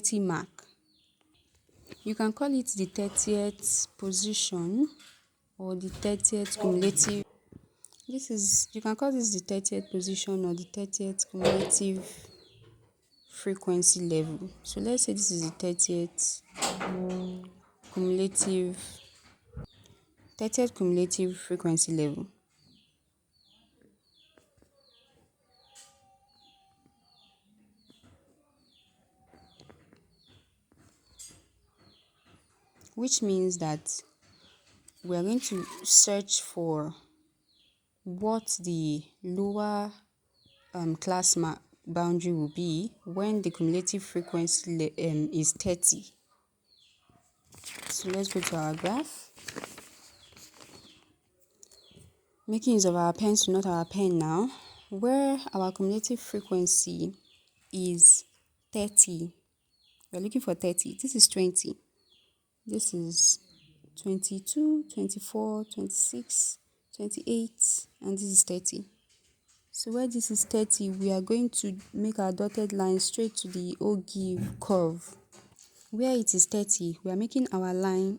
30 mark. You can call it the 30th position or the 30th cumulative. You can call this the 30th position or the 30th cumulative frequency level. So let's say this is the 30th cumulative frequency level. Which means that we are going to search for what the lower class boundary will be when the cumulative frequency is 30. So let's go to our graph. Making use of our pencil, not our pen now, where our cumulative frequency is 30. We're looking for 30. This is 20. This is 22, 24, 26, 28, and this is 30. So where this is 30, we are going to make our dotted line straight to the O-give curve. Where it is 30, we are making our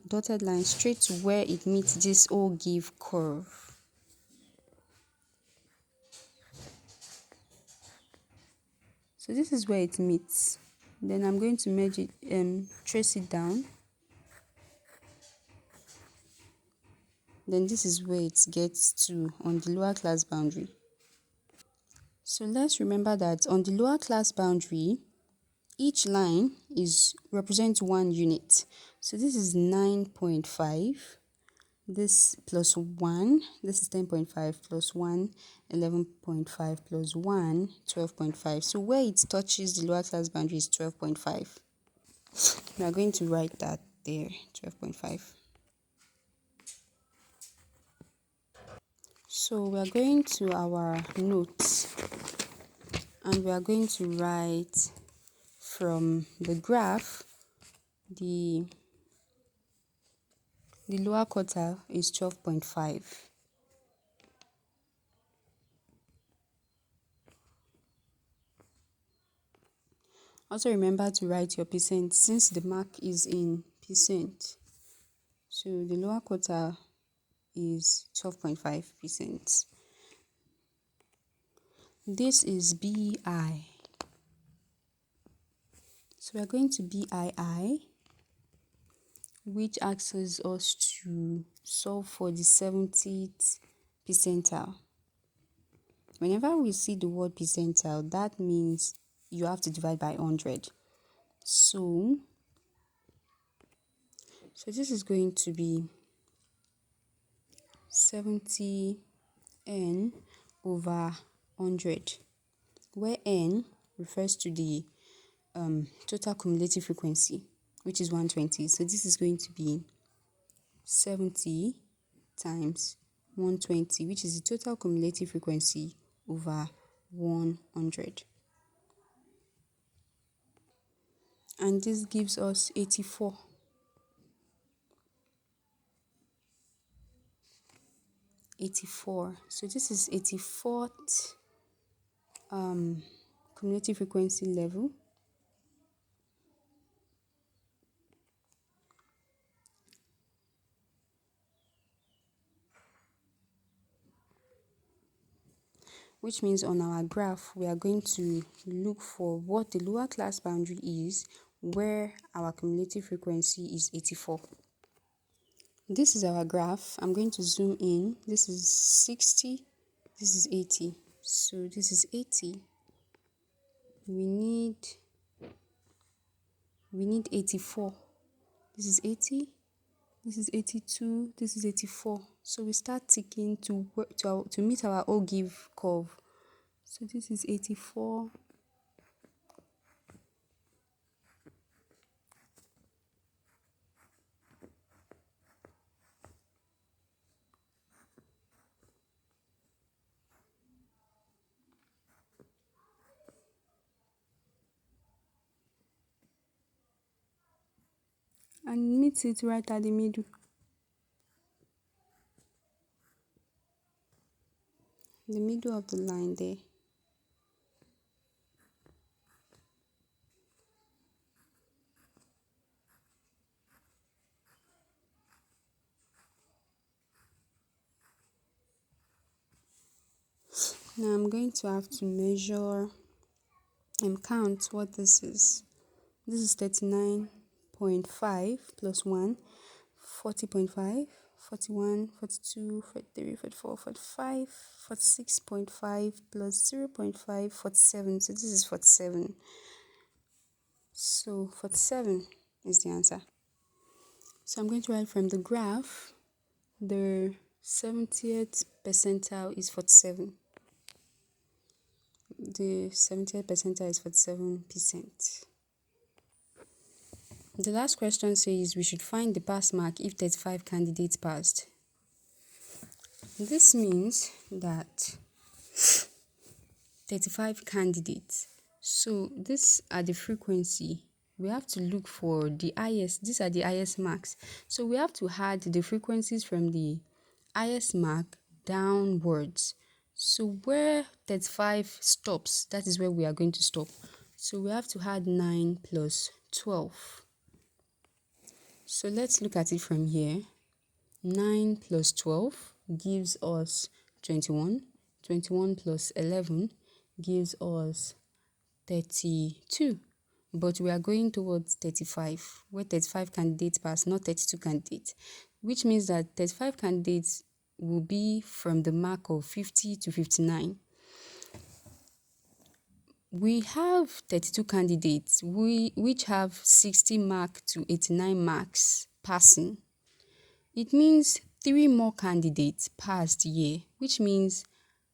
dotted line straight to where it meets this O-give curve. So this is where it meets. Then I'm going to merge it and trace it down. Then this is where it gets to on the lower class boundary. So let's remember that on the lower class boundary, each line represents 1 unit. So this is 9.5. This plus 1, this is 10.5 plus 1, 11.5 plus 1, 12.5. So where it touches the lower class boundary is 12.5. We are going to write that there, 12.5. So we are going to our notes and we are going to write from the graph, the lower quartile is 12.5. Also remember to write your percent since the mark is in percent. So the lower quartile is 12.5%. This is BI. So we are going to BII, which asks us to solve for the 70th percentile. Whenever we see the word percentile, that means you have to divide by 100. So this is going to be 70n over 100, where n refers to the total cumulative frequency, which is 120. So this is going to be 70 times 120, which is the total cumulative frequency over 100. And this gives us 84. So this is 84th cumulative frequency level. Which means on our graph, we are going to look for what the lower class boundary is, where our cumulative frequency is 84. This is our graph. I'm going to zoom in. This is 60. This is 80. So this is 80. We need 84. This is 80. This is 82. This is 84. So we start ticking to meet our O-give curve. So this is 84. And meets it right at the middle. The middle of the line there. Now I'm going to have to measure and count what this is. This is 39.5 plus 1, 40.5, 41, 42, 43, 44, 45, 46.5 plus 0.5, 47. So this is 47. So 47 is the answer. So I'm going to write from the graph, the 70th percentile is 47. The 70th percentile is 47%. The last question says we should find the pass mark if 35 candidates passed. This means that 35 candidates. So these are the frequency. We have to look for the highest. These are the highest marks. So we have to add the frequencies from the highest mark downwards. So where 35 stops, that is where we are going to stop. So we have to add 9 plus 12. So let's look at it from here. 9 plus 12 gives us 21. 21 plus 11 gives us 32. But we are going towards 35, where 35 candidates pass, not 32 candidates. Which means that 35 candidates will be from the mark of 50 to 59. We have 32 candidates which have 60 mark to 89 marks passing. It means 3 more candidates passed here, which means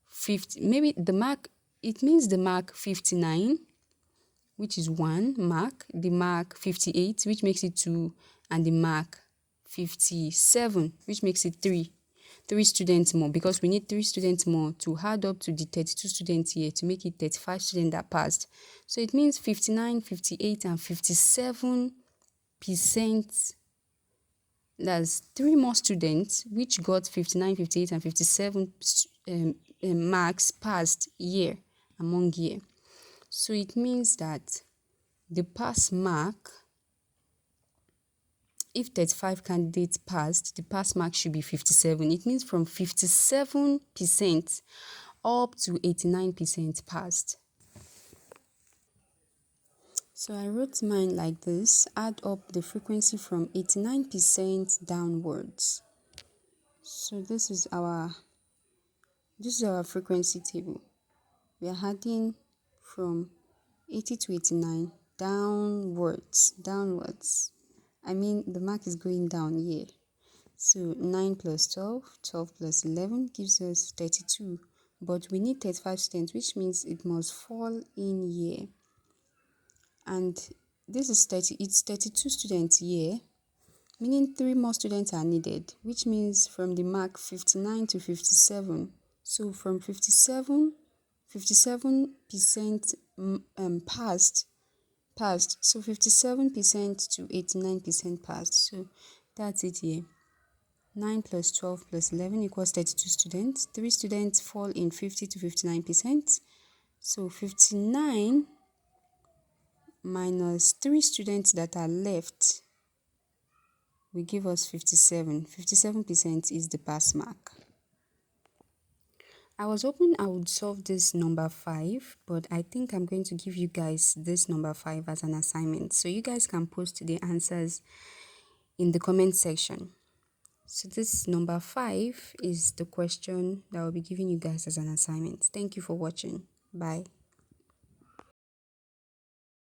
50. Maybe the mark, it means the mark 59, which is 1 mark, the mark 58, which makes it 2, and the mark 57, which makes it 3. 3 students more, because we need 3 students more to add up to the 32 students here to make it 35 students that passed. So it means 59, 58, and 57%. That's 3 more students which got 59, 58, and 57 marks passed year among year. So it means that the pass mark, if 35 candidates passed, the pass mark should be 57. It means from 57% up to 89% passed. So I wrote mine like this: add up the frequency from 89% downwards. So this is our frequency table. We are adding from 80 to 89 downwards. I mean, the mark is going down here. So 9 plus 12, 12 plus 11 gives us 32. But we need 35 students, which means it must fall in here. And this is 30, it's 32 students here, meaning 3 more students are needed, which means from the mark 59 to 57. So from 57% passed. So 57% to 89% passed. So that's it here. 9 plus 12 plus 11 equals 32 students. 3 students fall in 50 to 59%. So 59 minus 3 students that are left will give us 57. 57% is the pass mark. I was hoping I would solve this number 5, but I think I'm going to give you guys this number 5 as an assignment. So you guys can post the answers in the comment section. So this number 5 is the question that I'll be giving you guys as an assignment. Thank you for watching. Bye.